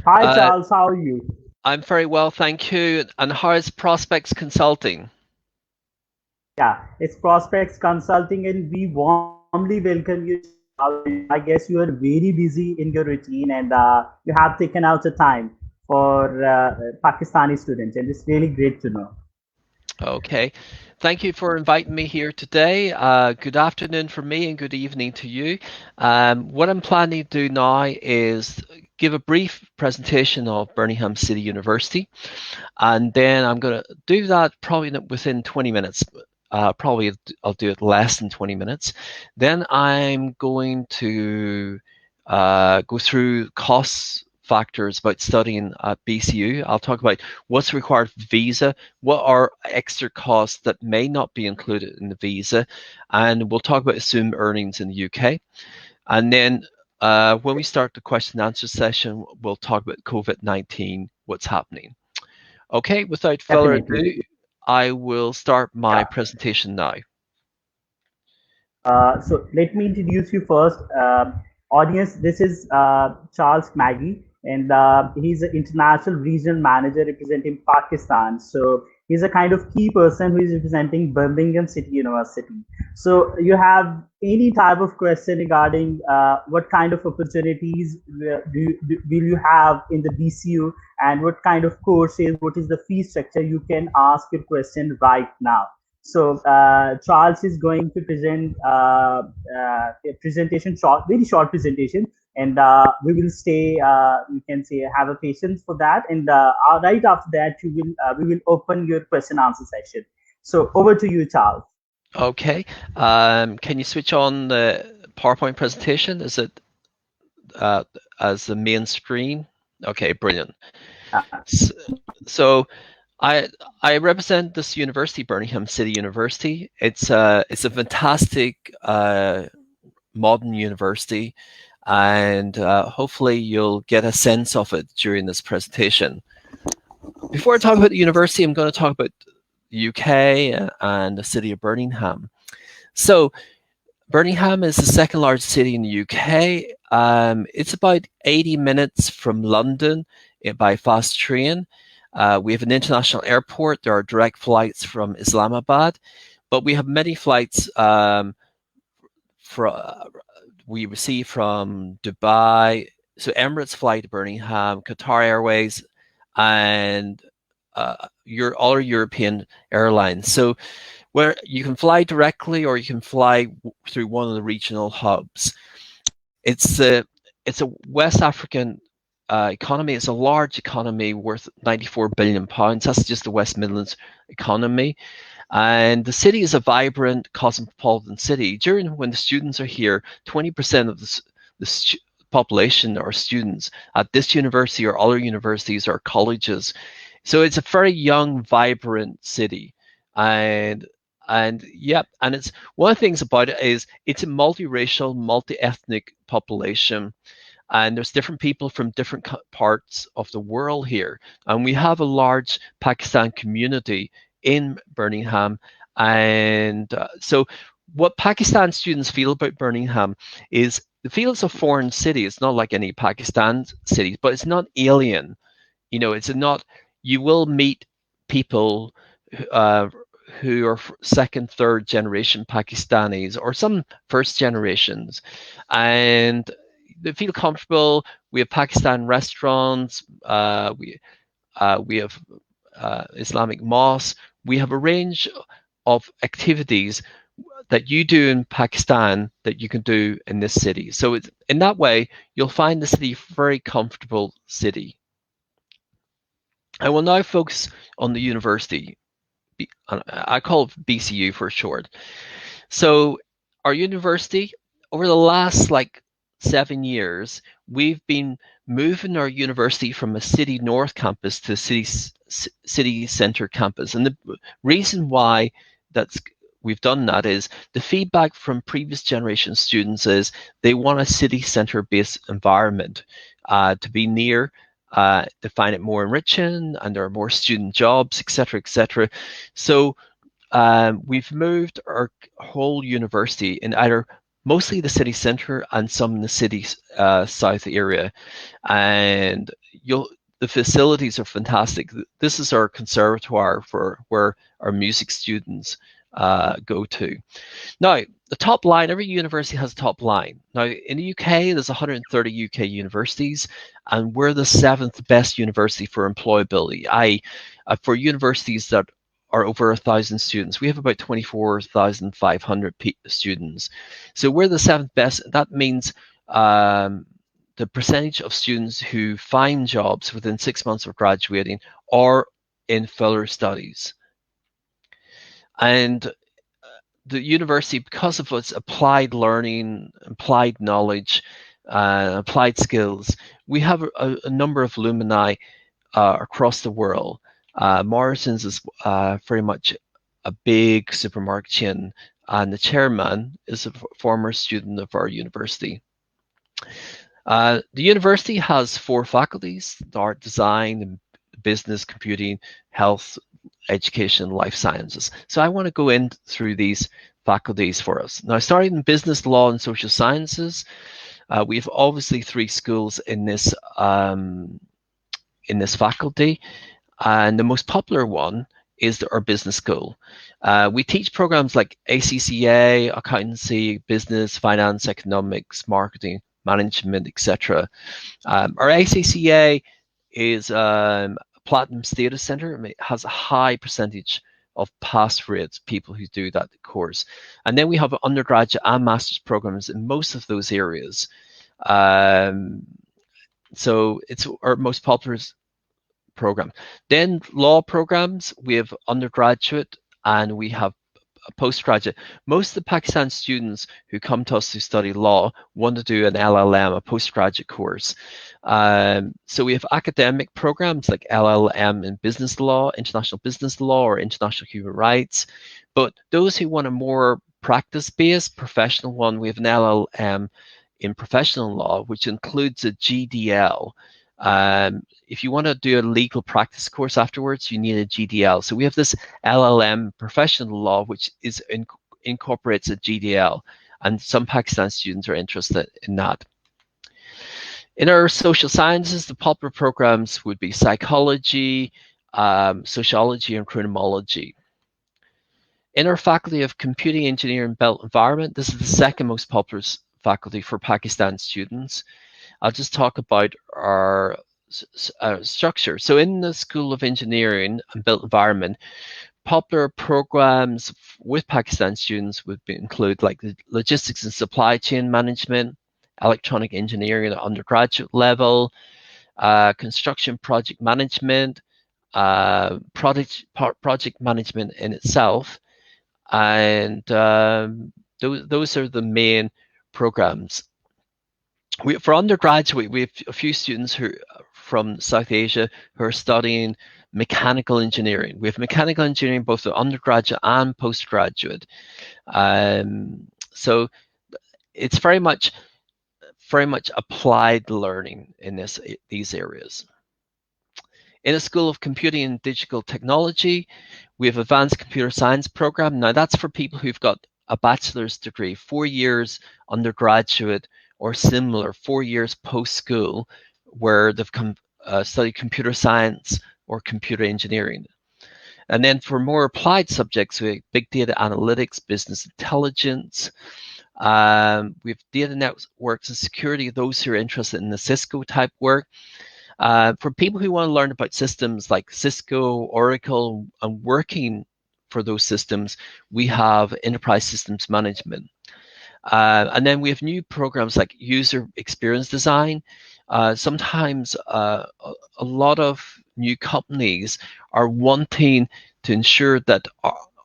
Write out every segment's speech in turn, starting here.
Hi Uh, Charles, how are you? I'm very well, thank you. And how is Prospects Consulting? Yeah, it's Prospects Consulting, and we warmly welcome you, Charles. And I guess you are very busy in your routine, and you have taken out the time for Pakistani students, and it's really great to know. Okay. Thank you for inviting me here today. Good afternoon for me and good evening to you. What I'm planning to do now is give a brief presentation of Birmingham City University, and then I'm going to do that probably within 20 minutes. Probably I'll do it less than 20 minutes. Then I'm going to go through costs factors about studying at BCU. I'll talk about what's required for visa, what are extra costs that may not be included in the visa, and we'll talk about assumed earnings in the UK. And then when we start the question and answer session, we'll talk about COVID-19, what's happening. Okay, without further Definitely. ado, I will start my Yeah. presentation now. So let me introduce you first. Audience, this is Charles Magee, and he's an international regional manager representing Pakistan. So he's a kind of key person who is representing Birmingham City University. So you have any type of question regarding what kind of opportunities will you have in the BCU, and what kind of courses, what is the fee structure, you can ask your question right now. So Charles is going to present a presentation, very short presentation, and we will stay. You can say have a patience for that, and right after that, we will open your question answer session. So over to you, Charles. Okay, can you switch on the PowerPoint presentation? Is it uh, as the main screen? Okay, brilliant. S- So I I represent this university, Birmingham City University. It's a fantastic modern university, and hopefully you'll get a sense of it during this presentation. Before I talk about the university, I'm going to talk about the UK and the city of Birmingham. So Birmingham is the second largest city in the UK. It's about 80 minutes from London by fast train. We have an international airport. There are direct flights from Islamabad, but we have many flights from we receive from Dubai. So Emirates fly to Birmingham, Qatar Airways, and all our European airlines. So where you can fly directly or you can fly through one of the regional hubs. It's a it's a West African economy. It's a large economy worth £94 billion. That's just the West Midlands economy. And the city is a vibrant cosmopolitan city. During when the students are here, 20% of the population are students at this university or other universities or colleges. So it's a very young, vibrant city. And and it's one of the things about it is it's a multiracial, multi-ethnic population, and there's different people from different parts of the world here. And we have a large Pakistan community in Birmingham. And so, what Pakistan students feel about Birmingham is it feels a foreign city. It's not like any Pakistan cities, but it's not alien. It's not, you will meet people uh, who are second, third generation Pakistanis or some first generations, and they feel comfortable. We have Pakistan restaurants. We have Islamic mosques. We have a range of activities that you do in Pakistan that you can do in this city. So in that way, you'll find the city a very comfortable city. I will now focus on the university. I call it BCU for short. So our university, over the last like 7 years, we've been moving our university from a city north campus to city center campus. And the reason why that's we've done that is the feedback from previous generation students is they want a city center based environment to be near. To find it more enriching, and there are more student jobs, etc., etc. So we've moved our whole university in either mostly the city centre and some in the city south area. And the facilities are fantastic. This is our conservatoire for where our music students go to. Now, the top line, every university has a top line. Now, in the UK, there's 130 UK universities, and we're the 7th best university for employability. For universities that are over 1,000 students, we have about 24,500 students. So we're the 7th best. That means the percentage of students who find jobs within 6 months of graduating are in further studies. And the university, because of its applied learning, applied knowledge, applied skills, we have a number of alumni across the world. Morrison's is very much a big supermarket chain, and the chairman is a former student of our university. The university has 4 faculties: art, design, business, computing, health, education, life sciences. So I want to go in through these faculties for us. Now, starting in business, law, and social sciences, we have obviously 3 schools in this faculty, and the most popular one is our business school. We teach programs like ACCA, accountancy, business, finance, economics, marketing, management, etc. Our ACCA is Platinum Status Center. It has a high percentage of pass rates, people who do that course. And then we have undergraduate and master's programs in most of those areas. So it's our most popular program. Then law programs, we have undergraduate and we have postgraduate. Most of the Pakistan students who come to us to study law want to do an LLM, a postgraduate course. So we have academic programs like LLM in business law, international business law, or international human rights. But those who want a more practice-based professional one, we have an LLM in professional law, which includes a GDL. If you want to do a legal practice course afterwards, you need a GDL. So we have this LLM professional law, which is incorporates a GDL, and some Pakistan students are interested in that. In our social sciences, the popular programs would be psychology, sociology, and criminology. In our faculty of computing engineering built environment, this is the second most popular faculty for Pakistan students. I'll just talk about our structure. So in the School of Engineering and Built Environment, popular programs with Pakistan students would include like the logistics and supply chain management, electronic engineering at undergraduate level, construction project management, project management in itself, and those are the main programs. For undergraduate, we have a few students who from South Asia who are studying mechanical engineering. We have mechanical engineering both at undergraduate and postgraduate. So it's very much applied learning in these areas. In a School of Computing and Digital Technology, we have Advanced Computer Science program. Now that's for people who've got a bachelor's degree, 4 years undergraduate or similar, 4 years post-school, where they've studied computer science or computer engineering. And then for more applied subjects, we have big data analytics, business intelligence. We have data networks and security, those who are interested in the Cisco type work. For people who want to learn about systems like Cisco, Oracle, and working for those systems, we have enterprise systems management. And then we have new programs like user experience design. Sometimes a lot of new companies are wanting to ensure that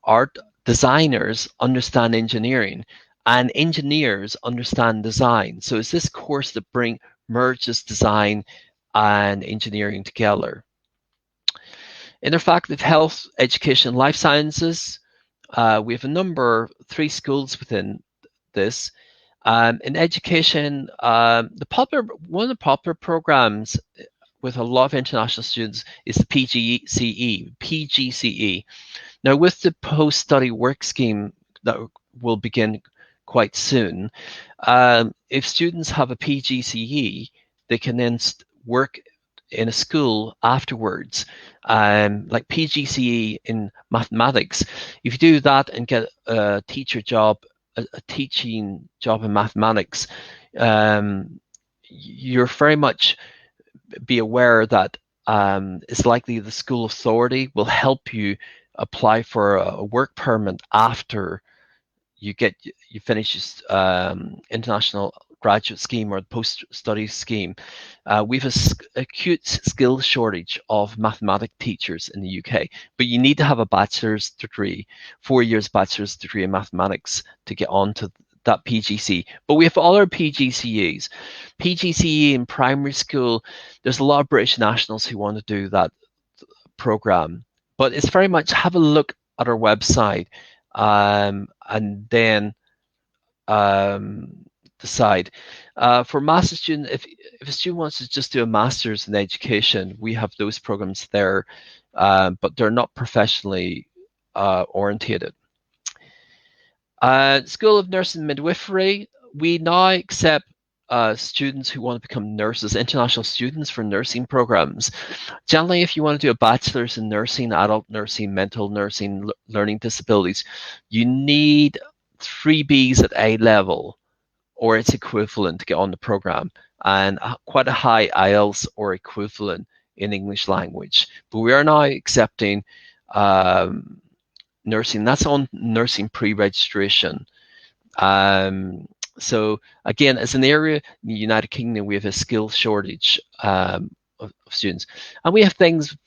our designers understand engineering and engineers understand design. So it's this course that merges design and engineering together. In our faculty of health, education, life sciences, we have a number, 3 schools within this. In education, one of the popular programs with a lot of international students is the PGCE. Now, with the post-study work scheme that will begin quite soon. If students have a PGCE, they can then work in a school afterwards, like PGCE in mathematics. If you do that and get a teacher job, a teaching job in mathematics, you're very much be aware that it's likely the school authority will help you apply for a work permit after you finish this international graduate scheme or the post-study scheme. We have a acute skill shortage of mathematics teachers in the UK, but you need to have a bachelor's degree, 4 years bachelor's degree in mathematics to get onto that PGC. But we have other PGCEs. PGCE in primary school, there's a lot of British nationals who want to do that program, but it's very much have a look at our website and then decide. For master's student, if a student wants to just do a master's in education, we have those programs there, but they're not professionally orientated. School of Nursing and Midwifery, we now accept students who want to become nurses, international students for nursing programs. Generally, if you want to do a bachelor's in nursing, adult nursing, mental nursing, learning disabilities, you need 3 Bs at A level or its equivalent to get on the program, and quite a high IELTS or equivalent in English language. But we are now accepting nursing. That's on nursing pre-registration. So again, as an area in the United Kingdom, we have a skill shortage of students, and we have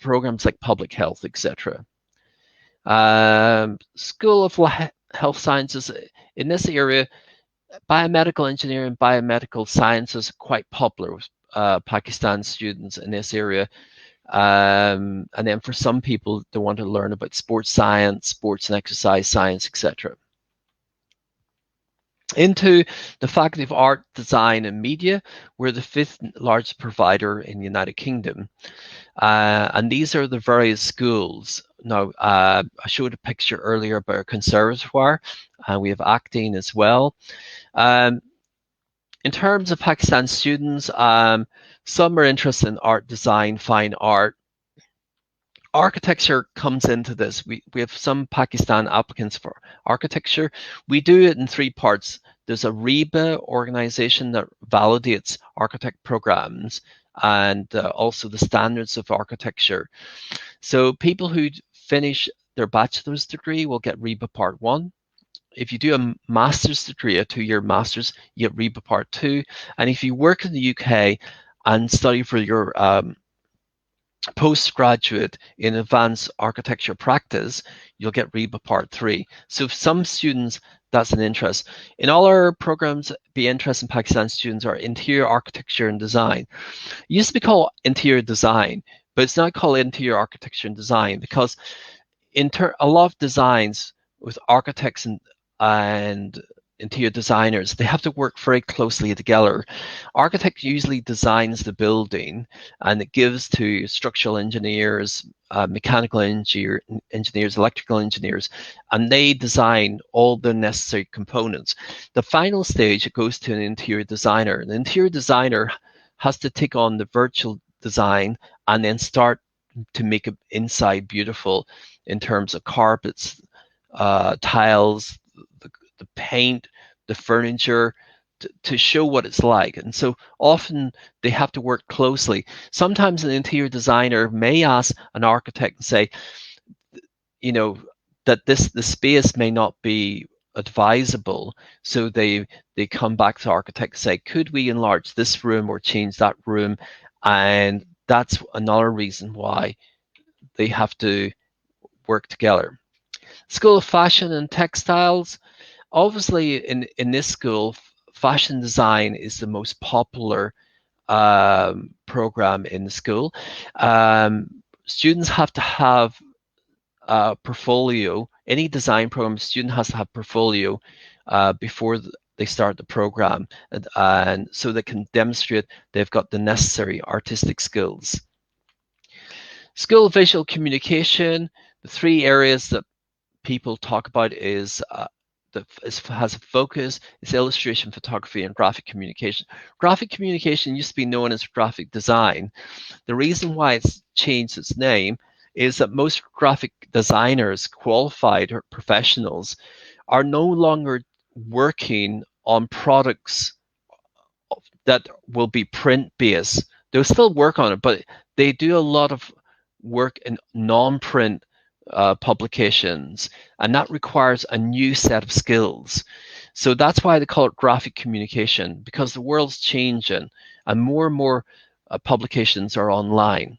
programs like public health, etc. School of Health Sciences in this area, biomedical engineering, biomedical sciences are quite popular with Pakistan students in this area. And then for some people, they want to learn about sports science, sports and exercise science, etc. Into the Faculty of Art, Design and Media, we're the 5th largest provider in the United Kingdom. And these are the various schools. Now, I showed a picture earlier about our conservatoire. We have acting as well. In terms of Pakistan students, some are interested in art, design, fine art. Architecture comes into this. We have some Pakistan applicants for architecture. We do it in 3 parts. There's a REBA organization that validates architect programs and also the standards of architecture. So people who finish their bachelor's degree will get REBA Part 1. If you do a master's degree, a 2-year master's, you get REBA Part 2. And if you work in the UK and study for your postgraduate in advanced architecture practice, you'll get REBA Part 3. So for some students, that's an interest. In all our programs, be interested in Pakistan students are interior architecture and design. It used to be called interior design, but it's not called interior architecture and design because a lot of designs with architects and interior designers, they have to work very closely together. Architect usually designs the building and it gives to structural engineers, mechanical engineers, electrical engineers, and they design all the necessary components. The final stage, it goes to an interior designer. The interior designer has to take on the virtual design and then start to make it inside beautiful in terms of carpets, tiles, the paint, the furniture, to show what it's like. And so often they have to work closely. Sometimes an interior designer may ask an architect and say, you know, that the space may not be advisable. So they come back to architect and say, could we enlarge this room or change that room? And that's another reason why they have to work together. School of Fashion and Textiles. Obviously, in this school, fashion design is the most popular program in the school. Students have to have a portfolio. Any design program, student has to have portfolio before they start the program, and so they can demonstrate they've got the necessary artistic skills. School of Visual Communication. The 3 areas that people talk about is that has a focus is illustration, photography, and graphic communication. Graphic communication used to be known as graphic design. The reason why it's changed its name is that most graphic designers, qualified or professionals, are no longer working on products that will be print-based. They'll still work on it, but they do a lot of work in non-print publications, and that requires a new set of skills. So that's why they call it graphic communication, because the world's changing and more publications are online.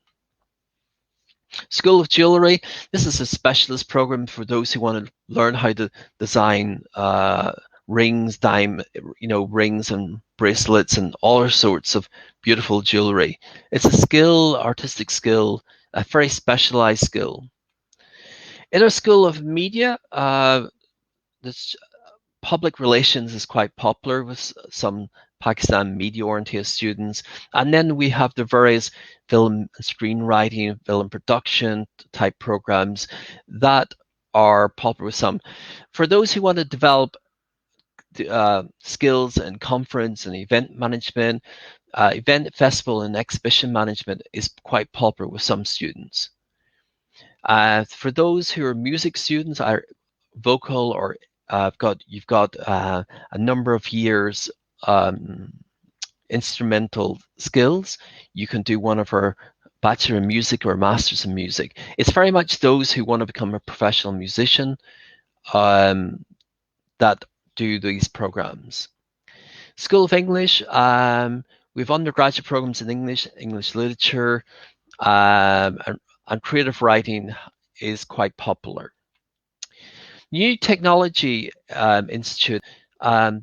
School of Jewelry. This is a specialist program for those who want to learn how to design rings, rings and bracelets and all sorts of beautiful jewelry. It's a skill, artistic skill, a very specialized skill. In our School of Media, this public relations is quite popular with some Pakistan media-oriented students. And then we have the various film and screenwriting, film production type programs that are popular with some. For those who want to develop skills in conference and event management, event, festival, and exhibition management is quite popular with some students. For those who are music students, are vocal or you've got a number of years instrumental skills, you can do one of our Bachelor in Music or Masters in Music. It's very much those who want to become a professional musician that do these programs. School of English, we have undergraduate programs in English, English literature, and creative writing is quite popular. New Technology Institute.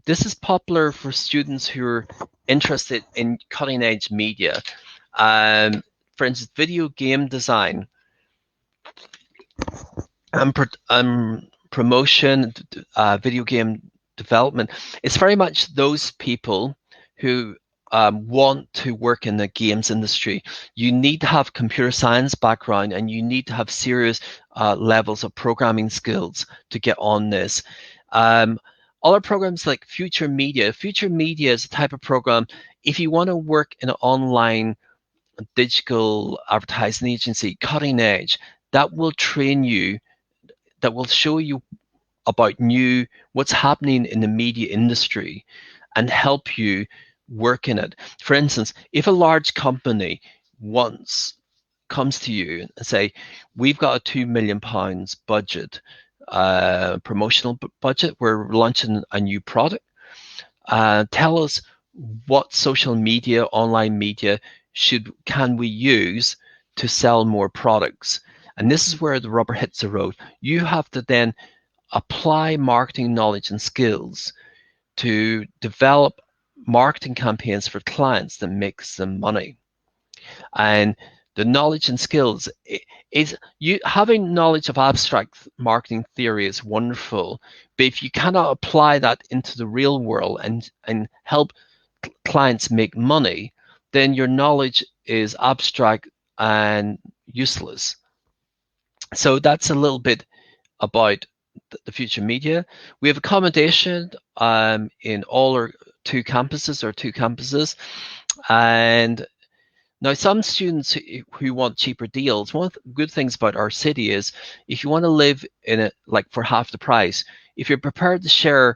This is popular for students who are interested in cutting edge media. For instance, video game design and promotion, video game development. It's very much those people who want to work in the games industry. You need to have computer science background and you need to have serious levels of programming skills to get on this. Other programs like Future Media. Future Media is a type of program, if you want to work in an online digital advertising agency, cutting edge, that will train you, that will show you about what's happening in the media industry and help you work in it. For instance, if a large company comes to you and say, we've got a £2 million budget, promotional budget, we're launching a new product, tell us what social media, online media can we use to sell more products. And this is where the rubber hits the road. You have to then apply marketing knowledge and skills to develop marketing campaigns for clients that makes them money. And the knowledge and skills having knowledge of abstract marketing theory is wonderful, but if you cannot apply that into the real world and help clients make money, then your knowledge is abstract and useless. So that's a little bit about the Future Media. We have accommodation in all our two campuses, and now some students who want cheaper deals, one of the good things about our city is if you want to live in it like for half the price, if you're prepared to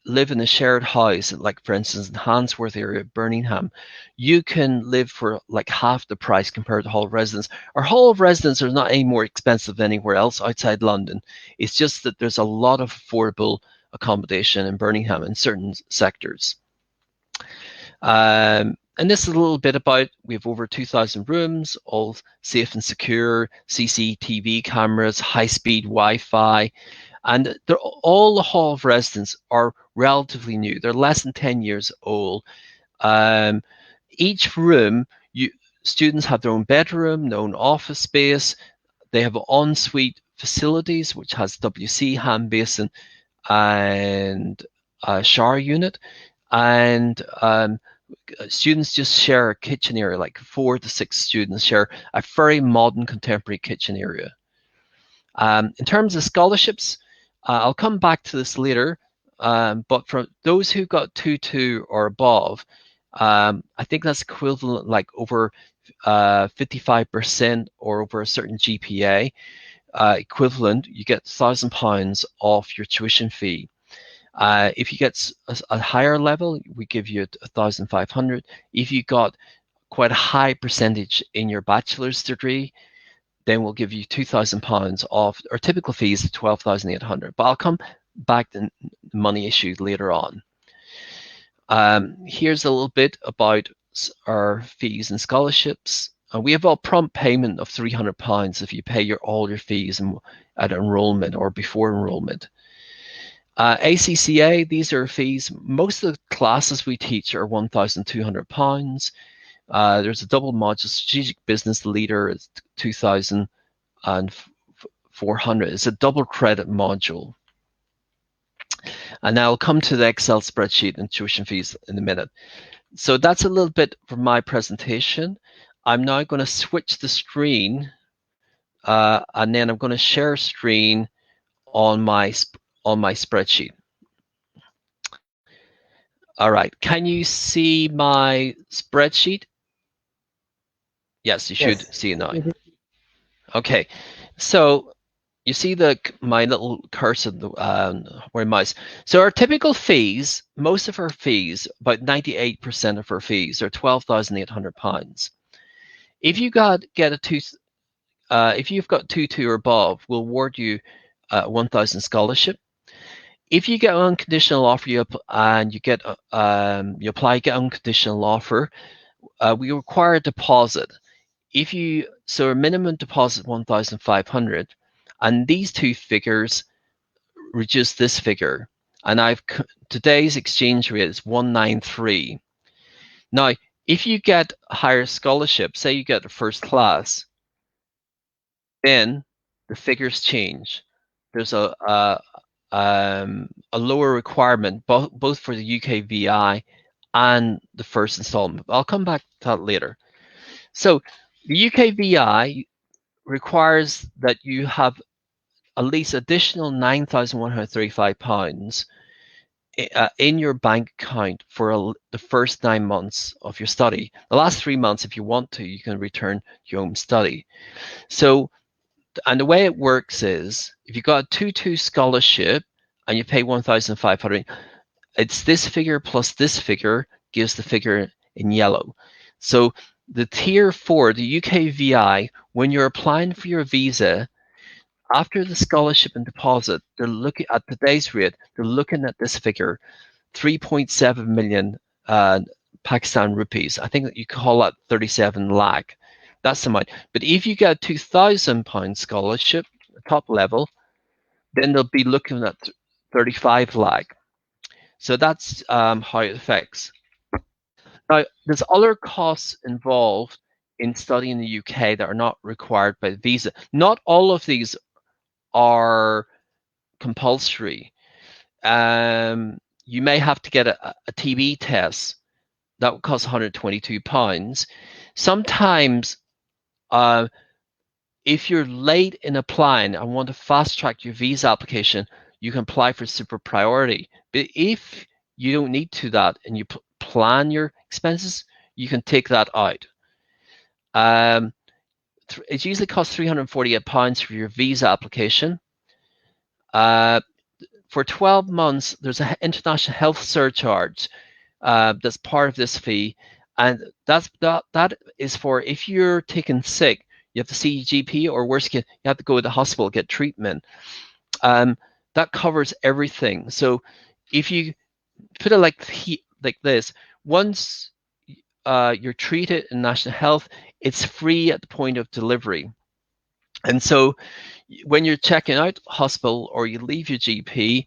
live in a shared house, like for instance in Handsworth area, Birmingham, you can live for like half the price compared to hall of residence. Our hall of residence are not any more expensive than anywhere else outside London. It's just that there's a lot of affordable accommodation in Birmingham in certain sectors. And this is a little bit about, we have over 2,000 rooms, all safe and secure, CCTV cameras, high-speed Wi-Fi, and all the hall of residence are relatively new. They're less than 10 years old. Each room, students have their own bedroom, their own office space. They have ensuite facilities, which has WC, hand basin, and a shower unit. And students just share a kitchen area, like 4 to 6 students share a very modern contemporary kitchen area. In terms of scholarships, I'll come back to this later, but for those who got 2.2 or above, I think that's equivalent like over 55% or over a certain GPA equivalent, you get £1,000 off your tuition fee. If you get a higher level, we give you 1,500. If you got quite a high percentage in your bachelor's degree, then we'll give you £2,000 off. Our typical fees are 12,800. But I'll come back to the money issue later on. Here's a little bit about our fees and scholarships. We have a prompt payment of £300 if you pay all your fees at enrollment or before enrollment. ACCA, these are fees. Most of the classes we teach are £1,200. There's a double module, strategic business leader, it's 2,400. It's a double credit module. And I'll come to the Excel spreadsheet and tuition fees in a minute. So that's a little bit for my presentation. I'm now going to switch the screen, and then I'm going to share screen on my spreadsheet. All right, can you see my spreadsheet? Yes, you should see it now. Okay, so you see my little cursor where mouse. So our typical fees, most of our fees, about 98% of our fees are £12,800. If you if you've got 2.2 or above, we'll award you 1,000 scholarship. If you get an unconditional offer, you apply, get unconditional offer, we require a deposit. So a minimum deposit 1,500, and these two figures reduce this figure. And today's exchange rate is 193. Now, if you get a higher scholarship, say you get a first class, then the figures change. There's a lower requirement both for the UKVI and the first installment. I'll come back to that later. So the UKVI requires that you have at least additional £9,135 in your bank account for the first 9 months of your study. The last 3 months, if you want to, you can return to your home study. So, and the way it works is, if you got a 2.2 scholarship and you pay 1,500, it's this figure plus this figure gives the figure in yellow. So the tier 4, the UKVI, when you're applying for your visa, after the scholarship and deposit, they're looking at today's rate, they're looking at this figure, 3.7 million Pakistan rupees. I think that you call that 37 lakh. That's the amount. But if you get a £2,000 scholarship, top level, then they'll be looking at 35 lakh. So that's how it affects. Now, there's other costs involved in studying in the UK that are not required by the visa. Not all of these are compulsory. You may have to get a TB test. That would cost £122. Sometimes, if you're late in applying and want to fast track your visa application, you can apply for super priority. But if you don't need to that and you plan your expenses, you can take that out. It usually costs £348 for your visa application. For 12 months, there's an international health surcharge that's part of this fee, and that is for if you're taken sick, you have to see your GP, or worse case, you have to go to the hospital, get treatment. That covers everything. So if you put it like this, once you're treated in national health, it's free at the point of delivery. And so when you're checking out hospital or you leave your GP,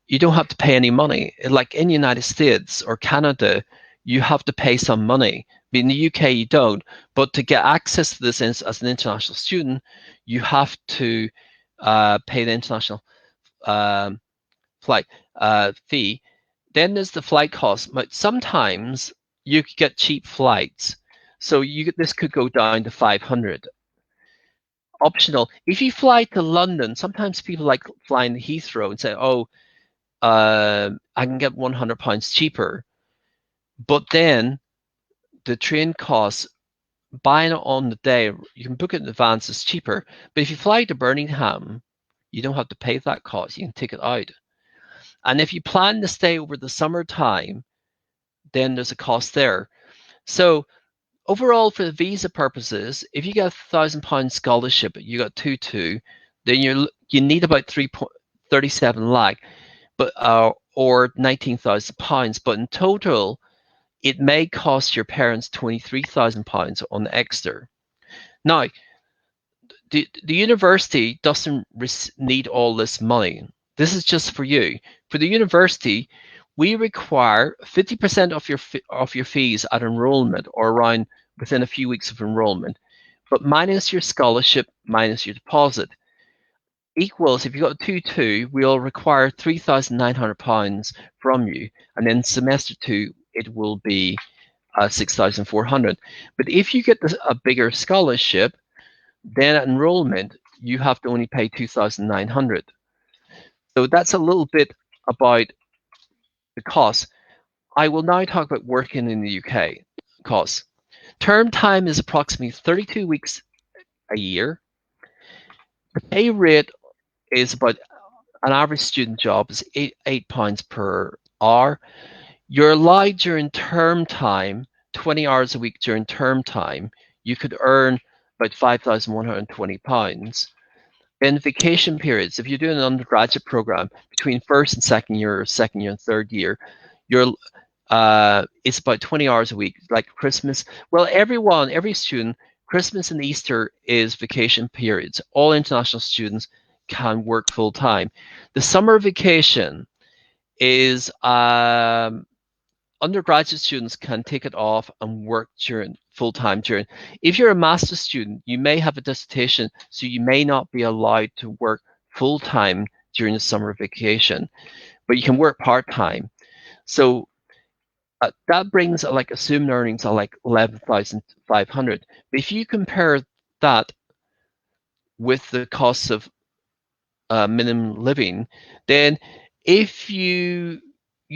you don't have to pay any money. Like in the United States or Canada, you have to pay some money. But in the UK, you don't. But to get access to this as an international student, you have to pay the international flight fee. Then there's the flight cost. But sometimes you could get cheap flights. So this could go down to 500. optional. If you fly to London, sometimes people like flying to Heathrow and say, "Oh, I can get £100 cheaper," but then the train costs, buying it on the day, you can book it in advance, it's cheaper. But if you fly to Birmingham, you don't have to pay that cost. You can take it out. And if you plan to stay over the summertime, then there's a cost there. So overall, for the visa purposes, if you get £1,000 scholarship, you got 2-2, then you need about 3.37 lakh, but or £19,000. But in total, it may cost your parents £23,000 on the extra. Now, the university doesn't need all this money. This is just for you. For the university, we require 50% of your fees at enrollment, or around within a few weeks of enrollment, but minus your scholarship, minus your deposit, equals, if you got a 2-2, we'll require £3,900 from you, and then semester 2 it will be 6,400. But if you get a bigger scholarship, then at enrollment you have to only pay 2,900. So that's a little bit about the cost. I will now talk about working in the UK costs. Term time is approximately 32 weeks a year. The pay rate is about, an average student job is £8 per hour. You're allowed during term time, 20 hours a week during term time, you could earn about £5,120. Then vacation periods, if you're doing an undergraduate program between first and second year, or second year and third year, you're it's about 20 hours a week, like Christmas. Well, every student, Christmas and Easter is vacation periods. All international students can work full time. The summer vacation is undergraduate students can take it off and work during full time during. If you're a master's student, you may have a dissertation, so you may not be allowed to work full time during the summer vacation, but you can work part time. So that brings like assumed earnings are like 11,500. But if you compare that with the cost of minimum living, then if you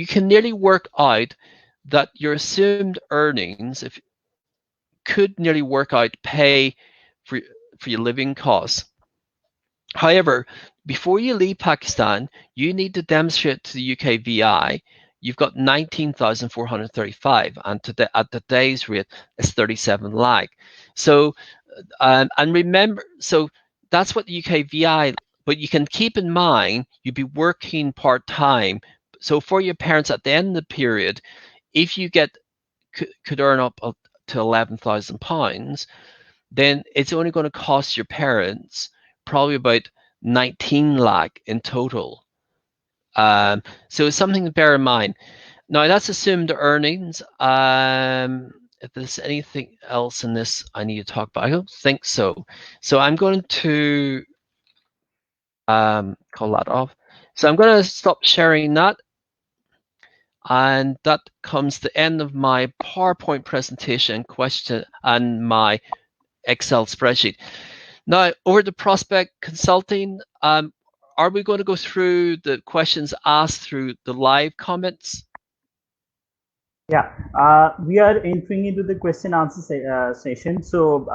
can nearly work out that your assumed earnings if could nearly work out pay for your living costs. However, before you leave Pakistan, you need to demonstrate to the UK VI you've got 19,435, and at today's rate, it's 37 lakh. So, and remember, so that's what the UK VI. But you can keep in mind you'd be working part time. So for your parents at the end of the period, if you could earn up to £11,000, then it's only going to cost your parents probably about 19 lakh in total. So it's something to bear in mind. Now that's assumed earnings. If there's anything else in this I need to talk about, I don't think so. So I'm going to call that off. So I'm going to stop sharing that. And that comes to the end of my PowerPoint presentation question and my Excel spreadsheet. Now, over to Prospect Consulting, are we going to go through the questions asked through the live comments? Yeah, we are entering into the question answer session. So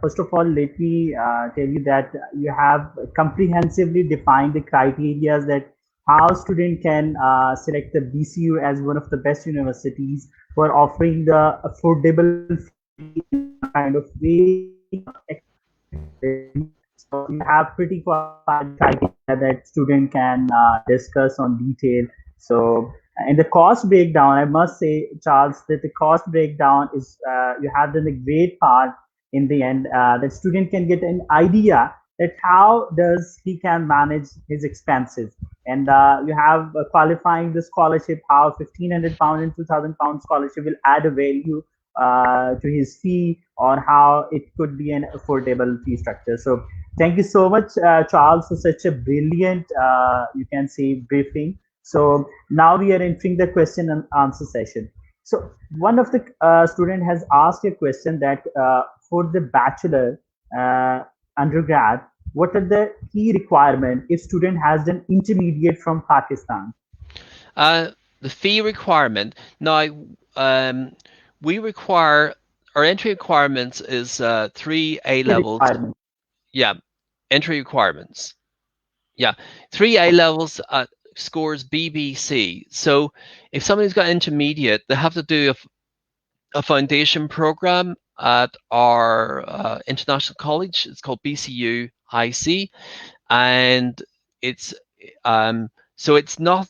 first of all, let me tell you that you have comprehensively defined the criteria that how student can select the BCU as one of the best universities for offering the affordable kind of way. So you have pretty qualified criteria that student can discuss on detail. So in the cost breakdown, I must say, Charles, that the cost breakdown is you have done a great part in the end. That student can get an idea that how does he can manage his expenses, and you have qualifying the scholarship, how £1,500 and £2,000 scholarship will add a value to his fee, or how it could be an affordable fee structure. So thank you so much, Charles, for such a brilliant, you can say, briefing. So now we are entering the question and answer session. So one of the student has asked a question that for the bachelor, undergrad, what are the key requirements if student has done intermediate from Pakistan? The fee requirement. Now, we require, our entry requirements is 3 A The levels. requirement. Yeah, entry requirements. Yeah, 3 A levels scores BBC. So if somebody's got intermediate, they have to do a foundation program at our international college. It's called BCU IC, and it's so it's not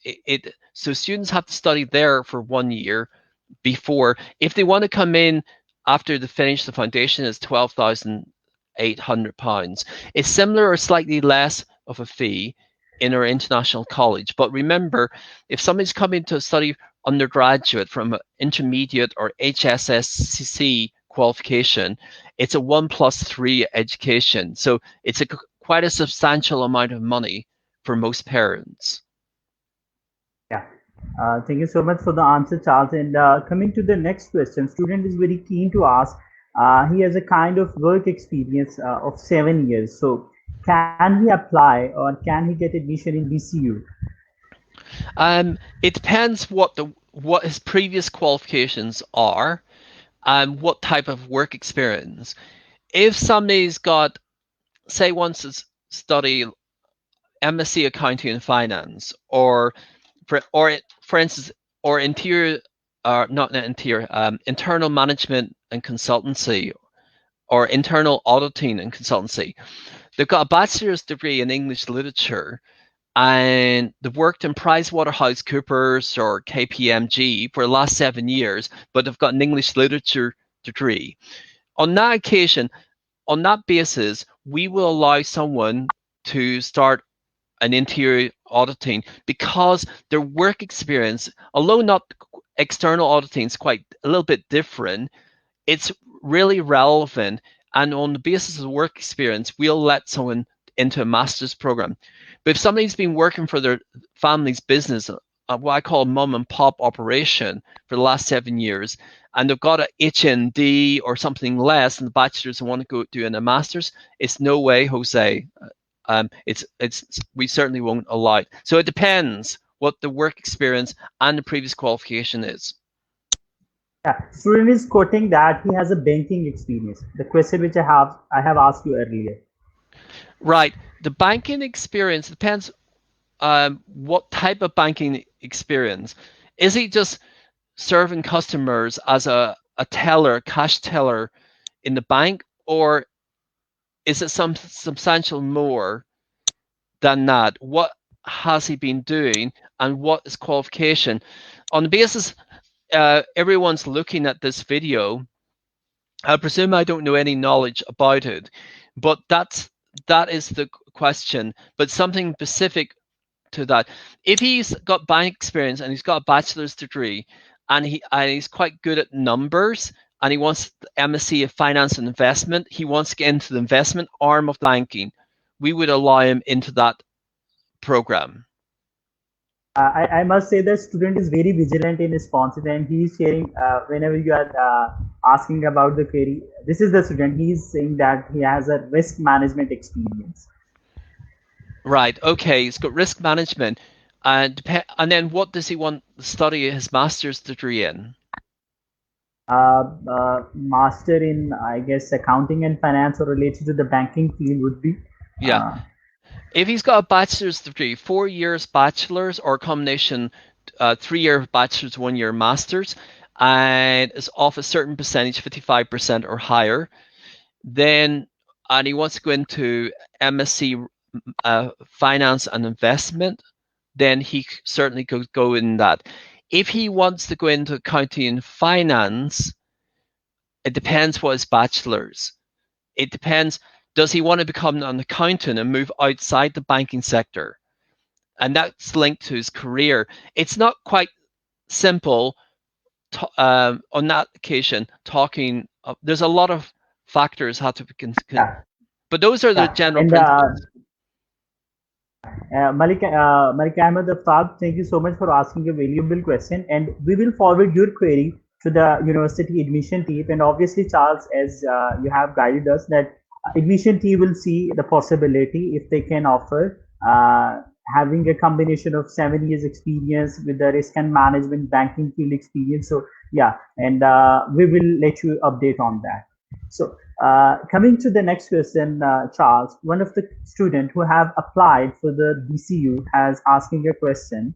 it. So students have to study there for 1 year before. If they want to come in after they finish the foundation, it's £12,800. It's similar or slightly less of a fee in our international college. But remember, if somebody's coming to study undergraduate from an intermediate or HSSC qualification, it's a 1+3 education. So it's quite a substantial amount of money for most parents. Yeah. Thank you so much for the answer, Charles. And coming to the next question, student is very keen to ask. He has a kind of work experience of 7 years. So can he apply or can he get admission in BCU? It depends what his previous qualifications are and what type of work experience. If somebody's got, say, wants to study MSc Accounting and Finance, or for instance, or internal management and consultancy, or internal auditing and consultancy, they've got a bachelor's degree in English literature, and they've worked in PricewaterhouseCoopers or KPMG for the last 7 years, but they've got an English literature degree. On that occasion, on that basis, we will allow someone to start an interior auditing because their work experience, although not external auditing, is quite a little bit different, it's really relevant. And on the basis of work experience, we'll let someone into a master's program. But if somebody's been working for their family's business, what I call a mom and pop operation for the last 7 years, and they've got a HND or something less in the bachelor's and want to go do in a master's, it's no way, Jose. We certainly won't allow it. So it depends what the work experience and the previous qualification is. Yeah, student is quoting that he has a banking experience. The question which I have asked you earlier. Right, the banking experience depends. What type of banking experience? Is he just serving customers as a teller, cash teller in the bank, or is it some substantial more than that? What has he been doing, and what is qualification? On the basis everyone's looking at this video, I presume I don't know any knowledge about it, but that is the question. But something specific to that. If he's got bank experience and he's got a bachelor's degree and he's quite good at numbers and he wants MSc of Finance and Investment, he wants to get into the investment arm of banking, we would allow him into that program. I must say that student is very vigilant in responses, and he is sharing whenever you are asking about the query. This is the student. He is saying that he has a risk management experience. Right. Okay. He's got risk management, and then what does he want to study his master's degree in? Master in, I guess, accounting and finance or related to the banking field would be. Yeah. If he's got a bachelor's degree, 4 years bachelor's or a combination, 3-year bachelor's, 1-year master's, and is off a certain percentage, 55% or higher, then, and he wants to go into MSc Finance and Investment, then he certainly could go in that. If he wants to go into accounting and finance, it depends what his bachelor's. It depends. Does he want to become an accountant and move outside the banking sector? And that's linked to his career. It's not quite simple on that occasion talking. There's a lot of factors have to be considered. But those are the general principles. Malik Ahmed Aftab, thank you so much for asking a valuable question. And we will forward your query to the university admission team. And obviously, Charles, as you have guided us, that admission team will see the possibility if they can offer having a combination of 7 years experience with the risk and management banking field experience. So yeah, and we will let you update on that. So coming to the next question, Charles, one of the student who have applied for the BCU has asking a question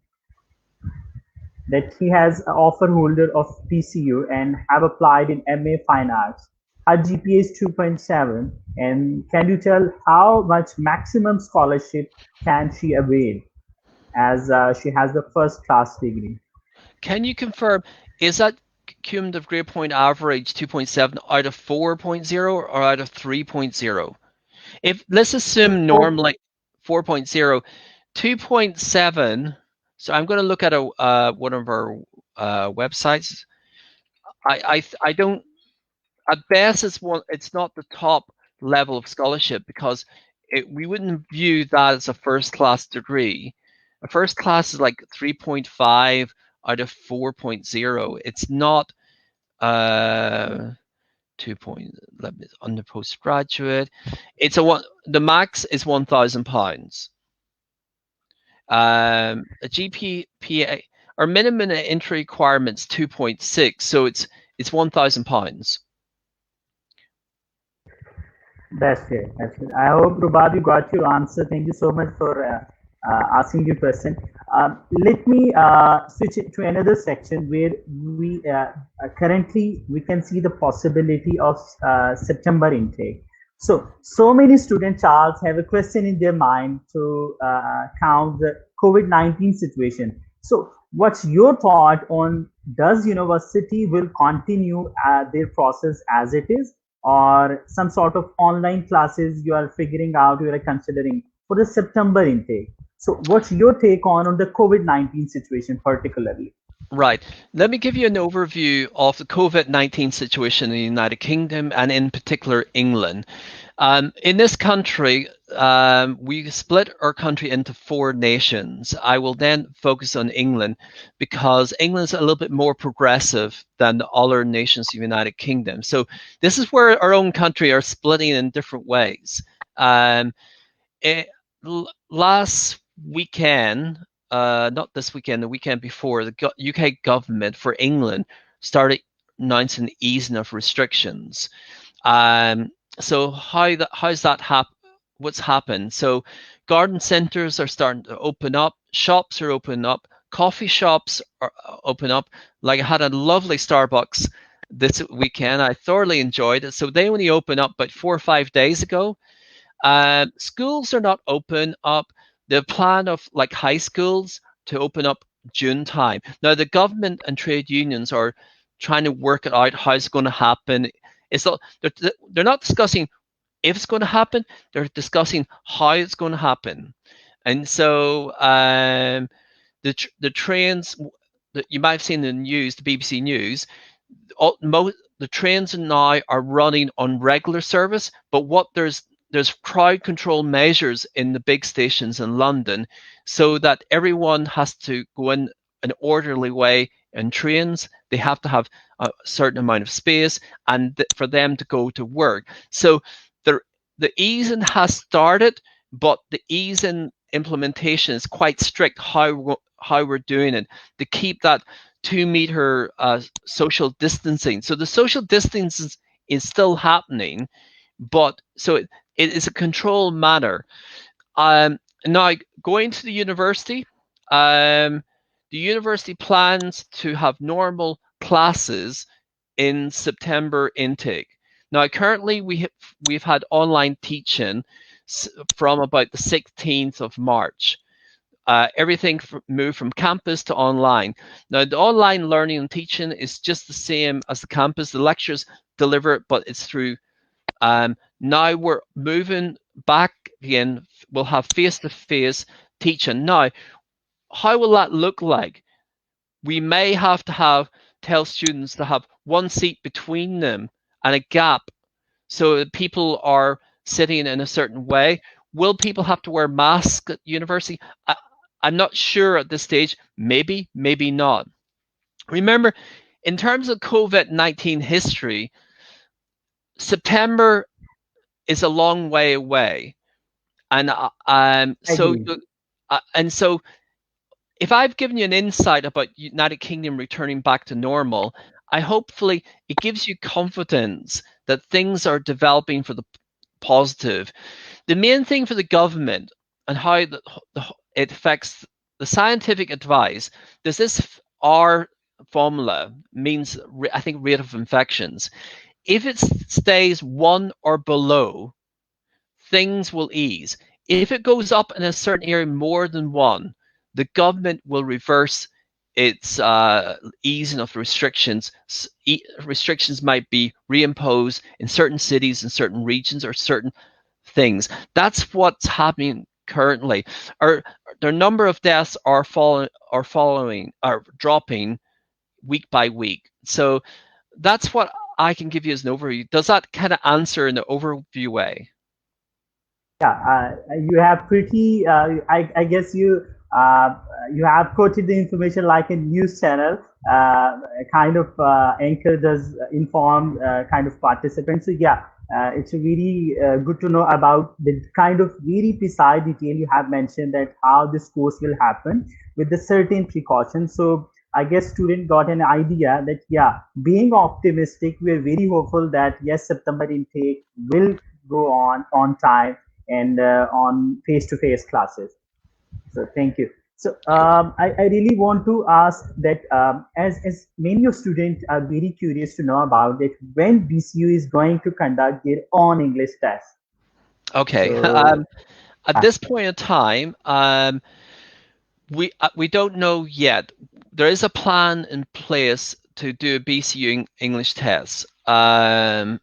that he has an offer holder of PCU and have applied in MA Fine Arts. Her GPA is 2.7, and can you tell how much maximum scholarship can she avail as she has the first class degree? Can you confirm, is that cumulative grade point average 2.7 out of 4.0 or out of 3.0? If let's assume normally 4.0, 2.7. So I'm going to look at one of our websites. I don't. At best, it's not the top level of scholarship because we wouldn't view that as a first class degree. A first class is like 3.5 out of 4.0. It's not 2 point. Let me under postgraduate. It's the max is £1,000. A GPA our minimum entry requirements 2.6, so it's £1,000. That's it. That's it. I hope, Rubab, you got your answer. Thank you so much for asking your question. Let me switch it to another section where we currently we can see the possibility of September intake. So many students, Charles, have a question in their mind to count the COVID-19 situation. So, what's your thought on does university will continue their process as it is, or some sort of online classes you are figuring out, you are considering for the September intake? So what's your take on the COVID-19 situation particularly? Right. Let me give you an overview of the COVID-19 situation in the United Kingdom and in particular England. In this country, we split our country into 4 nations. I will then focus on England because England's a little bit more progressive than the other nations of the United Kingdom. So this is where our own country are splitting in different ways. Last weekend, not this weekend, the weekend before, the UK government for England started announcing the easing of restrictions. So how's that what's happened? So garden centres are starting to open up, shops are opening up, coffee shops are open up. Like I had a lovely Starbucks this weekend. I thoroughly enjoyed it. So they only opened up about 4 or 5 days ago. Schools are not open up. The plan of like high schools to open up June time. Now the government and trade unions are trying to work it out how it's going to happen. It's not they're not discussing if it's going to happen. They're discussing how it's going to happen. And so the trains that you might have seen in the news, the BBC News, the trains now are running on regular service, but there's crowd control measures in the big stations in London so that everyone has to go in an orderly way in trains. They have to have a certain amount of space and for them to go to work. So the easing has started, but the easing implementation is quite strict how we're doing it to keep that 2-meter social distancing. So the social distance is still happening, but so it is a controlled manner. Now going to the university, the university plans to have normal classes in September intake. Now currently we've had online teaching from about the 16th of March. Everything moved from campus to online. Now the online learning and teaching is just the same as the campus. The lectures deliver it, but it's through now we're moving back again. We'll have face-to-face teaching. Now, how will that look like? We may have to tell students to have one seat between them and a gap so that people are sitting in a certain way. Will people have to wear masks at university? I'm not sure at this stage. Maybe, maybe not. Remember, in terms of COVID-19 history, September is a long way away, and so Agree. and so if I've given you an insight about United Kingdom returning back to normal, hopefully it gives you confidence that things are developing for the positive. The main thing for the government and how it affects the scientific advice. There's this R formula, means I think rate of infections. If it stays 1 or below, things will ease. If it goes up in a certain area more than 1, the government will reverse its easing of restrictions. Restrictions might be reimposed in certain cities, in certain regions, or certain things. That's what's happening currently. Their number of deaths are dropping week by week. So that's what I can give you as an overview. Does that kind of answer in an overview way? Yeah, you have pretty. I guess you have quoted the information like a news channel. A kind of anchor does inform kind of participants. So yeah, it's really good to know about the kind of very precise detail you have mentioned that how this course will happen with the certain precautions. So I guess student got an idea that yeah, being optimistic, we're very hopeful that yes, September intake will go on time and on face-to-face classes. So thank you. So I really want to ask that as many of students are very curious to know about that when BCU is going to conduct their own English test. Okay. So At this point in time, we don't know yet. There is a plan in place to do a BCU English test. In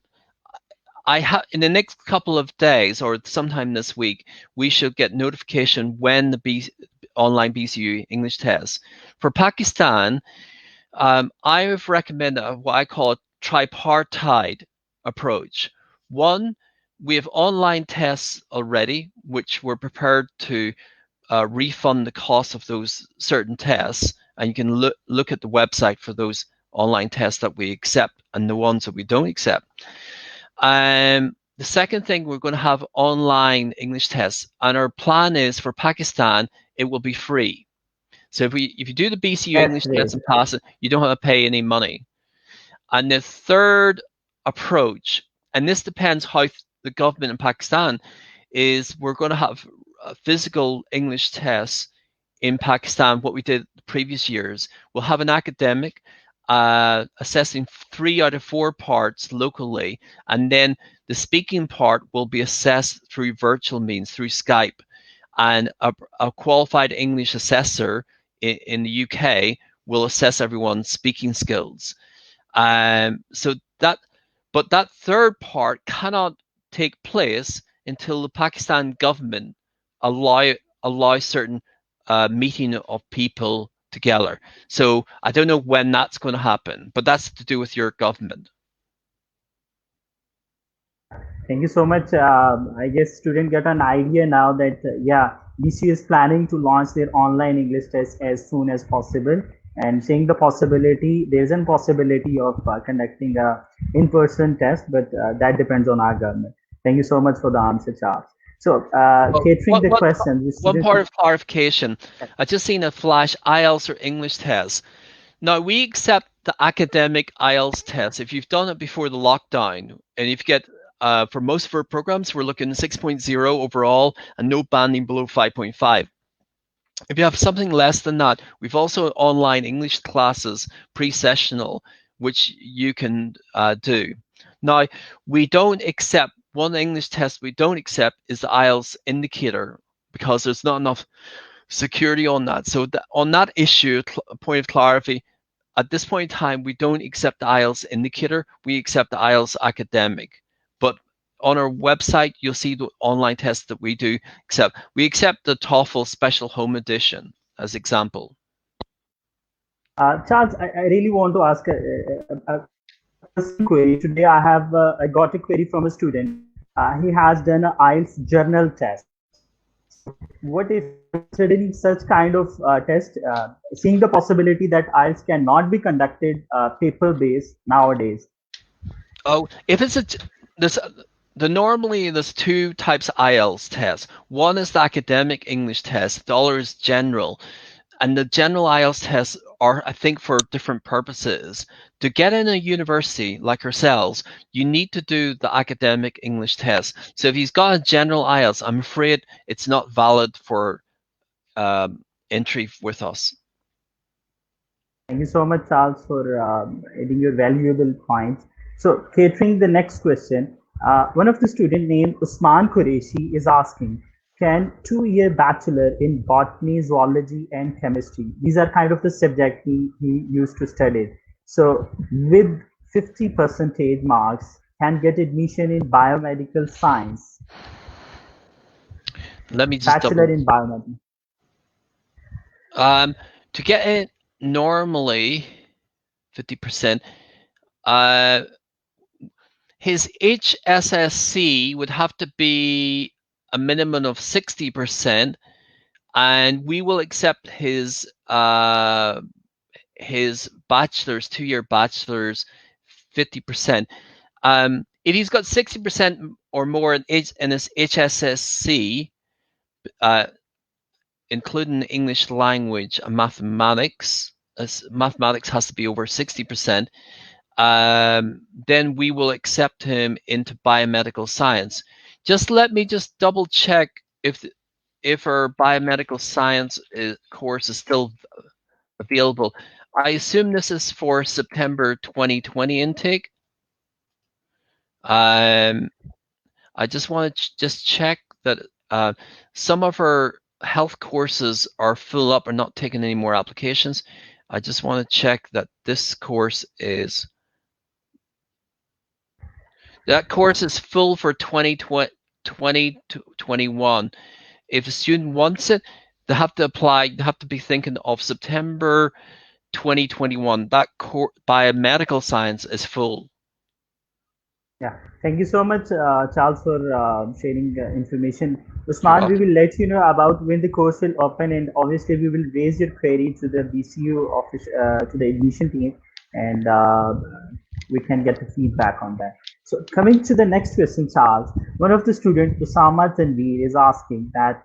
the next couple of days or sometime this week, we should get notification when the online BCU English test. For Pakistan, I have recommended what I call a tripartite approach. One, we have online tests already, which we're prepared to refund the cost of those certain tests, and you can look at the website for those online tests that we accept and the ones that we don't accept. The second thing, we're going to have online English tests, and our plan is for Pakistan, it will be free. So if you do the BCU that's English test great. and pass it, you don't have to pay any money. And the third approach, and this depends how the government in Pakistan is, we're going to have physical English tests in Pakistan. What we did the previous years, we'll have an academic assessing 3 out of 4 parts locally, and then the speaking part will be assessed through virtual means, through Skype, and a qualified English assessor in the UK will assess everyone's speaking skills. But that third part cannot take place until the Pakistan government allow certain meeting of people together. So I don't know when that's going to happen, but that's to do with your government. Thank you so much. I guess students get an idea now that yeah, BCU is planning to launch their online English test as soon as possible. And seeing the possibility, there's a possibility of conducting a in-person test, but that depends on our government. Thank you so much for the answer, Charles. So, catering the question, one part of clarification. I just seen a flash IELTS or English test. Now we accept the academic IELTS test if you've done it before the lockdown, and if you get for most of our programs, we're looking at 6.0 overall and no banding below 5.5. If you have something less than that, we've also online English classes, pre-sessional, which you can do. Now, we don't accept, one English test we don't accept is the IELTS indicator, because there's not enough security on that. So on that issue, point of clarity, at this point in time, we don't accept the IELTS indicator, we accept the IELTS academic. But on our website, you'll see the online tests that we do accept. We accept the TOEFL Special Home Edition as example. Charles, I really want to ask a personal query. Today, I got a query from a student. He has done an IELTS journal test. So, what if considering such kind of test, seeing the possibility that IELTS cannot be conducted paper-based nowadays? Oh, if it's normally there's two types of IELTS tests. One is the academic English test. The other is general. And the general IELTS tests are, I think, for different purposes. To get in a university like ourselves, you need to do the academic English test. So if he's got a general IELTS, I'm afraid it's not valid for entry with us. Thank you so much, Charles, for adding your valuable points. So, catering the next question, one of the student named Usman Qureshi is asking, can 2-year bachelor in botany, zoology, and chemistry, these are kind of the subject he used to study. So, with 50 percentage marks, can get admission in biomedical science. Let me just Bachelor in biomedical. To get in normally 50%. His HSSC would have to be a minimum of 60%, and we will accept his bachelor's, 2-year bachelor's, 50%. If he's got 60% or more in his HSSC, including English language and mathematics, mathematics has to be over 60%, then we will accept him into biomedical science. Just let me just double check if our biomedical science course is still available. I assume this is for September 2020 intake. I just want to just check that some of our health courses are full up or not taking any more applications. I just want to check that this course is. That course is full for 2021. If a student wants it, they have to apply. They have to be thinking of September 2021. That biomedical science is full. Yeah, thank you so much, Charles, for sharing information. Usman, we will let you know about when the course will open, and obviously we will raise your query to the BCU office, to the admission team, and we can get the feedback on that. So coming to the next question, Charles, one of the students, Usama Tanveer, is asking that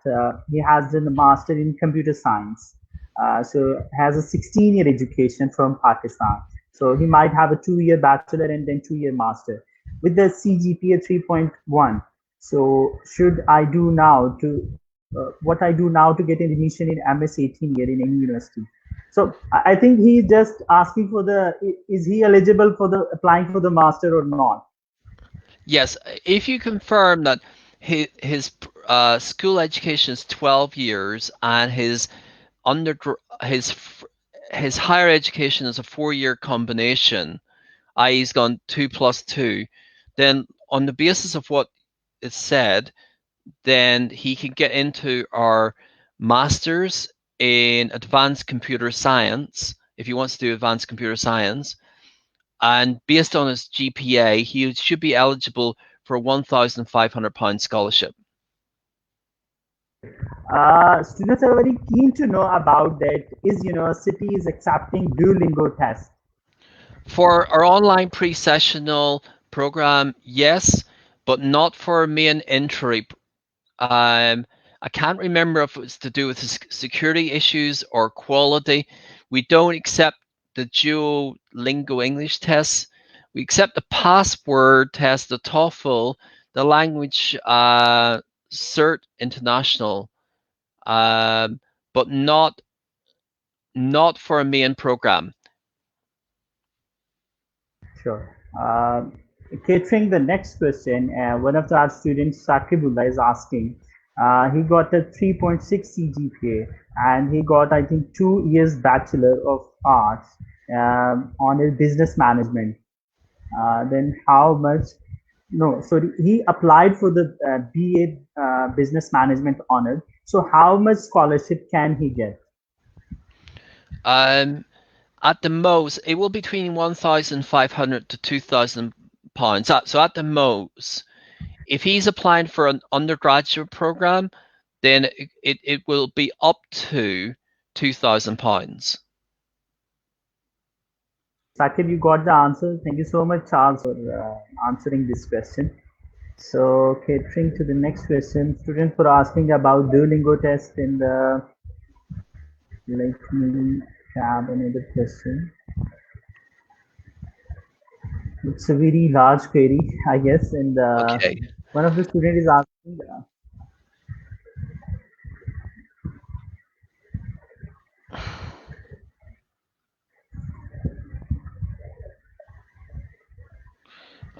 he has done a master in computer science, so has a 16-year education from Pakistan. So he might have a 2-year bachelor and then 2-year master with the CGPA 3.1. So should I do now to what I do now to get an admission in MS 18 year in any university? So I think he's just asking for is he eligible for the applying for the master or not? Yes, if you confirm that his school education is 12 years and his higher education is a 4-year combination, i.e. he's gone 2 plus 2, then on the basis of what is said, then he can get into our masters in advanced computer science if he wants to do advanced computer science. And based on his GPA, he should be eligible for a £1,500 scholarship. Students are very keen to know about that. Is universities accepting Duolingo test? For our online pre-sessional program, yes, but not for main entry. I can't remember if it was to do with security issues or quality. We don't accept the Duolingo English tests. We accept the password test, the TOEFL, the language Cert International, but not for a main program. Sure. Catering the next question, one of our students, Sakibullah, is asking. He got a 3.6 CGPA and he got, I think, 2 years Bachelor of Arts on his business management. Then how much? No, sorry, he applied for the BA business management honor. So how much scholarship can he get? At the most, it will be between 1,500 to 2,000 pounds. So at the most, if he's applying for an undergraduate program, then it will be up to 2,000 pounds. Sakib, you got the answer. Thank you so much, Charles, for answering this question. So catering to the next question, students were asking about Duolingo test in the, let me have another question. It's a very large query, I guess, and Okay. one of the students is asking,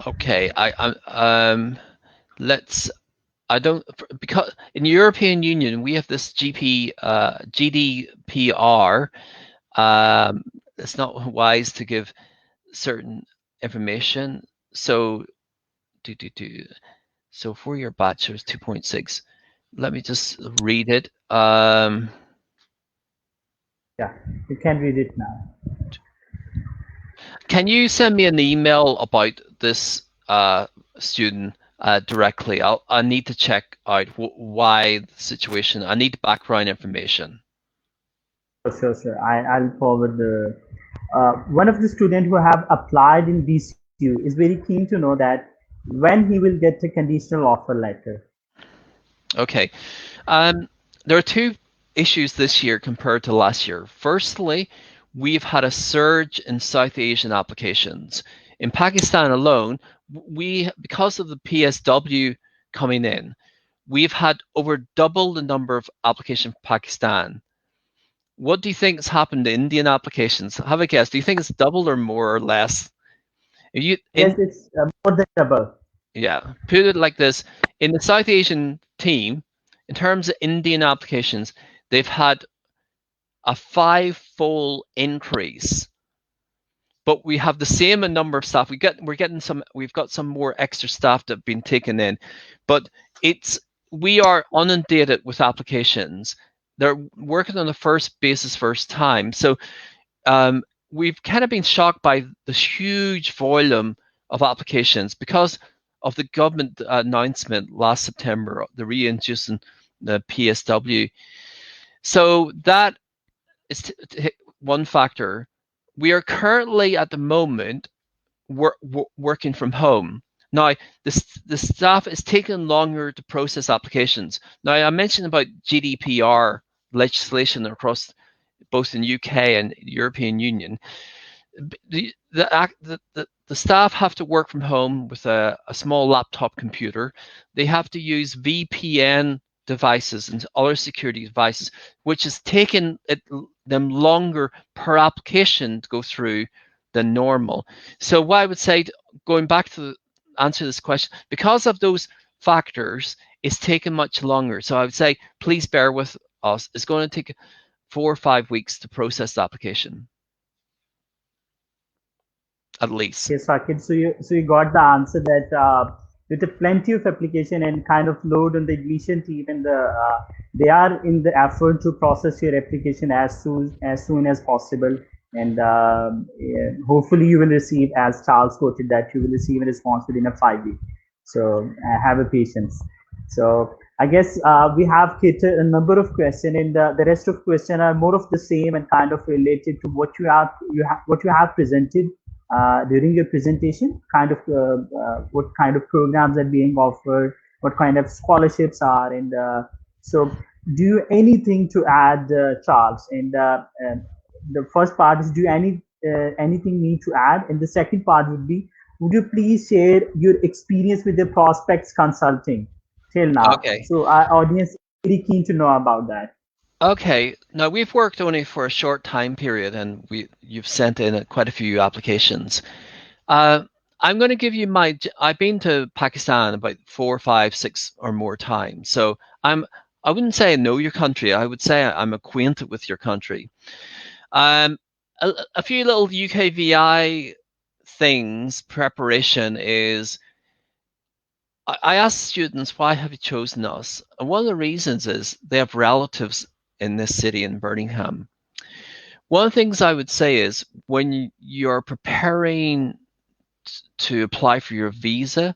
Okay. Let's. I don't, because in the European Union we have this GDPR. It's not wise to give certain information. So so for your bachelor's 2.6, let me just read it. yeah, you can read it now. Can you send me an email about this student directly? I need to check out why the situation. I need background information. Sure. I'll forward the. One of the students who have applied in BCU is very keen to know that when he will get a conditional offer letter. Okay. There are two issues this year compared to last year. Firstly, we've had a surge in South Asian applications. In Pakistan alone, because of the PSW coming in, we've had over double the number of applications from Pakistan. What do you think has happened to Indian applications? Have a guess. Do you think it's doubled or more or less? Yes, it's more than double. Yeah, put it like this. In the South Asian team, in terms of Indian applications, they've had a 5-fold increase, but we have the same number of staff. We've got some more extra staff that have been taken in, but we are inundated with applications. They're working on the first basis first time. So we've kind of been shocked by the huge volume of applications because of the government announcement last September, the reintroducing the PSW. So that is one factor. We are currently at the moment working from home. Now, the staff is taking longer to process applications. Now, I mentioned about GDPR legislation across both in UK and European Union. The staff have to work from home with a small laptop computer. They have to use VPN devices and other security devices, which has taken them longer per application to go through than normal. So what I would say, going back to answer this question, because of those factors, it's taken much longer. So I would say, please bear with us. It's going to take 4 or 5 weeks to process the application, at least. Yes, Sakit. So you got the answer that with a plenty of application and kind of load on the admission team, and they are in the effort to process your application as soon as possible, and yeah, hopefully you will receive, as Charles quoted, that you will receive a response within a 5 week. So have a patience. So I guess we have catered a number of questions, and the rest of questions are more of the same and kind of related to what you have presented during your presentation, kind of what kind of programs are being offered, what kind of scholarships are, and so do you anything to add, Charles? And the first part is, do you anything need to add? And the second part would be, would you please share your experience with the prospects consulting till now? Okay. So our audience is very keen to know about that. Okay. Now we've worked only for a short time period, and you've sent in quite a few applications. I'm going to give you I've been to Pakistan about 4, 5, 6 or more times. So I wouldn't say I know your country. I would say I'm acquainted with your country. A few little UKVI things. Preparation is, I ask students, why have you chosen us? And one of the reasons is they have relatives in this city, in Birmingham. One of the things I would say is, when you're preparing to apply for your visa,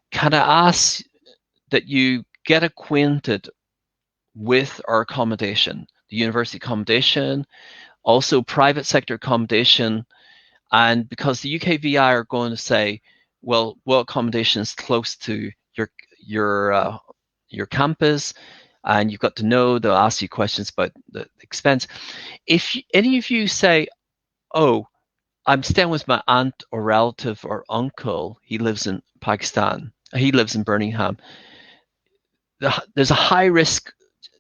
can I ask that you get acquainted with our accommodation, the university accommodation, also private sector accommodation, and because the UKVI are going to say, well, what accommodation is close to your campus, and you've got to know. They'll ask you questions about the expense. If any of you say, "Oh, I'm staying with my aunt or relative or uncle. He lives in Pakistan. He lives in Birmingham." There's a high risk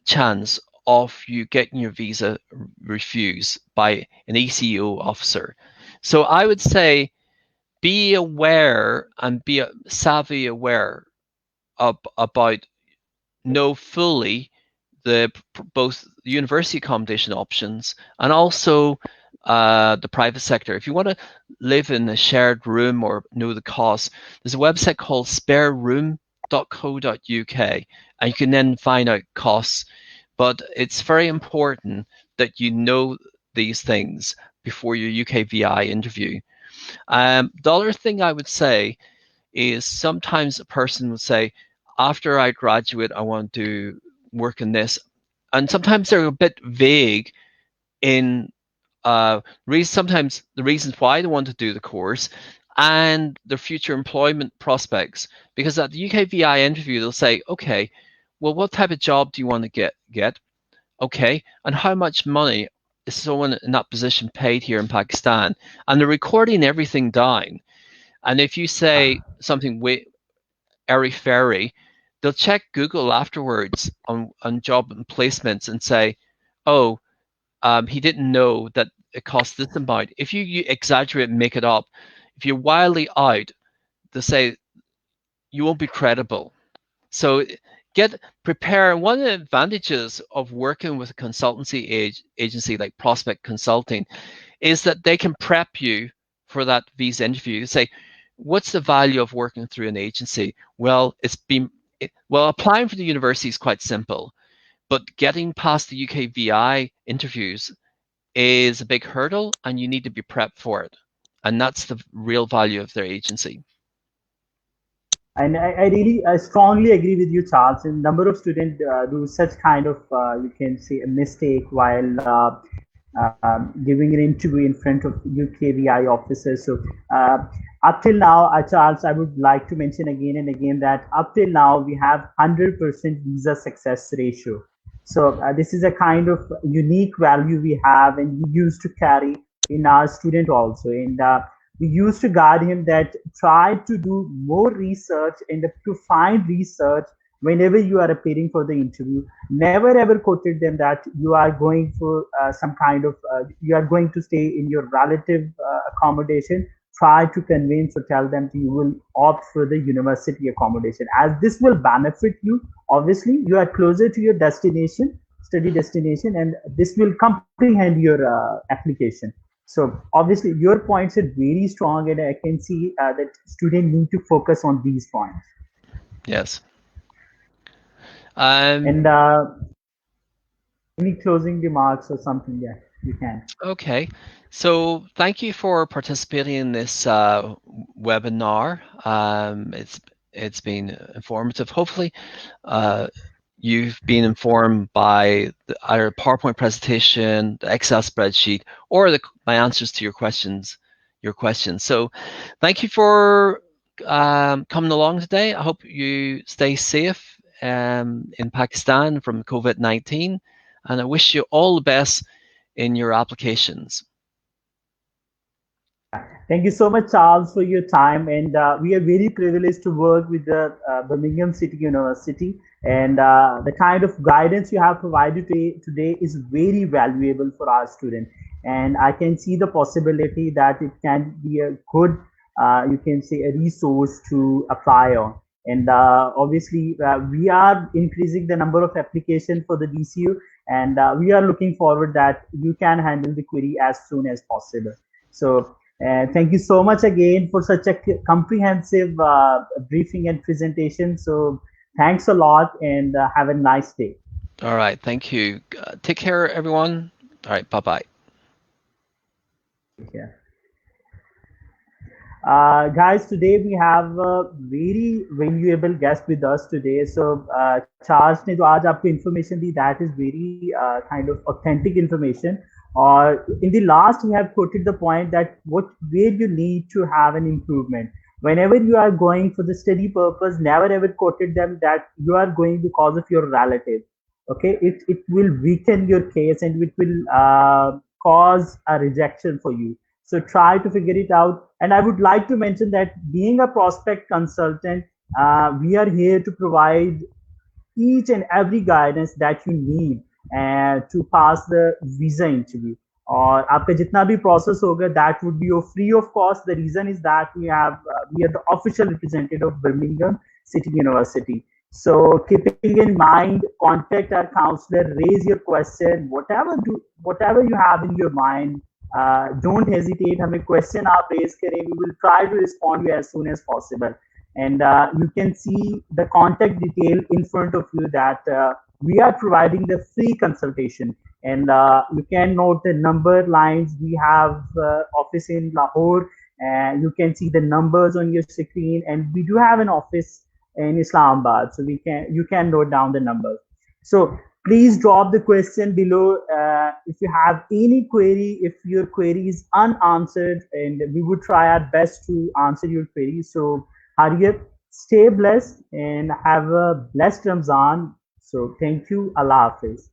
chance of you getting your visa refused by an ECO officer. So I would say be aware and be savvy aware about know fully the both university accommodation options and also the private sector. If you want to live in a shared room or know the cost, there's a website called spareroom.co.uk, and you can then find out costs. But it's very important that you know these things before your UKVI interview. The other thing I would say is sometimes a person would say, after I graduate, I want to work in this. And sometimes they're a bit vague in sometimes the reasons why they want to do the course and their future employment prospects. Because at the UKVI interview, they'll say, okay, well, what type of job do you want to get? Okay, and how much money is someone in that position paid here in Pakistan? And they're recording everything down. And if you say something airy-fairy, they'll check Google afterwards on job and placements and say, oh, he didn't know that it costs this amount. If you exaggerate and make it up, if you're wildly out, they'll say you won't be credible. So prepare. One of the advantages of working with a consultancy agency like Prospect Consulting is that they can prep you for that visa interview. Say, what's the value of working through an agency? Well, applying for the university is quite simple, but getting past the UKVI interviews is a big hurdle, and you need to be prepped for it. And that's the real value of their agency. And I strongly agree with you, Charles. A number of students do such kind of, you can say, a mistake while giving an interview in front of UKVI officers. So up till now, Charles, I would like to mention again and again that up till now, we have 100% visa success ratio. So this is a kind of unique value we have, and we used to carry in our student also. And we used to guide him that try to do more research and to find research whenever you are appearing for the interview. Never ever quoted them that you are going for some kind of, you are going to stay in your relative accommodation. Try to convince or tell them you will opt for the university accommodation, as this will benefit you. Obviously, you are closer to your destination, study destination, and this will comprehend your application. So obviously your points are very strong, and I can see that students need to focus on these points. Yes. And any closing remarks or something? Yeah, you can. Okay. So thank you for participating in this webinar. It's been informative. Hopefully, you've been informed by either PowerPoint presentation, the Excel spreadsheet, or my answers to your questions. So thank you for coming along today. I hope you stay safe in Pakistan from COVID-19, and I wish you all the best in your applications. Thank you so much, Charles, for your time. And we are very privileged to work with the Birmingham City University. And the kind of guidance you have provided today is very valuable for our students. And I can see the possibility that it can be a good, you can say, a resource to apply on. And obviously, we are increasing the number of applications for the DCU, and we are looking forward that you can handle the query as soon as possible. So thank you so much again for such a comprehensive briefing and presentation. So thanks a lot, and have a nice day. All right. Thank you. Take care, everyone. All right. Bye-bye. Yeah. Guys, today we have a very valuable guest with us today. So Charles ने जो आज आपको information the, that is very kind of authentic information. Or in the last, we have quoted the point that where you need to have an improvement. Whenever you are going for the study purpose, never ever quoted them that you are going because of your relative. Okay, it will weaken your case and it will cause a rejection for you. So try to figure it out. And I would like to mention that being a prospect consultant, we are here to provide each and every guidance that you need to pass the visa interview. और आपका जितना भी process होगा, that would be free of cost. The reason is that we are the official representative of Birmingham City University. So keeping in mind, contact our counselor, raise your question, whatever you have in your mind. Don't hesitate. हमें question आप raise करें. We will try to respond you as soon as possible. And you can see the contact detail in front of you that we are providing the free consultation. And you can note the number lines. We have office in Lahore, and you can see the numbers on your screen. And we do have an office in Islamabad, so you can note down the numbers. So please drop the question below if you have any query. If your query is unanswered, and we would try our best to answer your query. So Harriet, stay blessed and have a blessed Ramzan. So thank you. Allah Hafiz.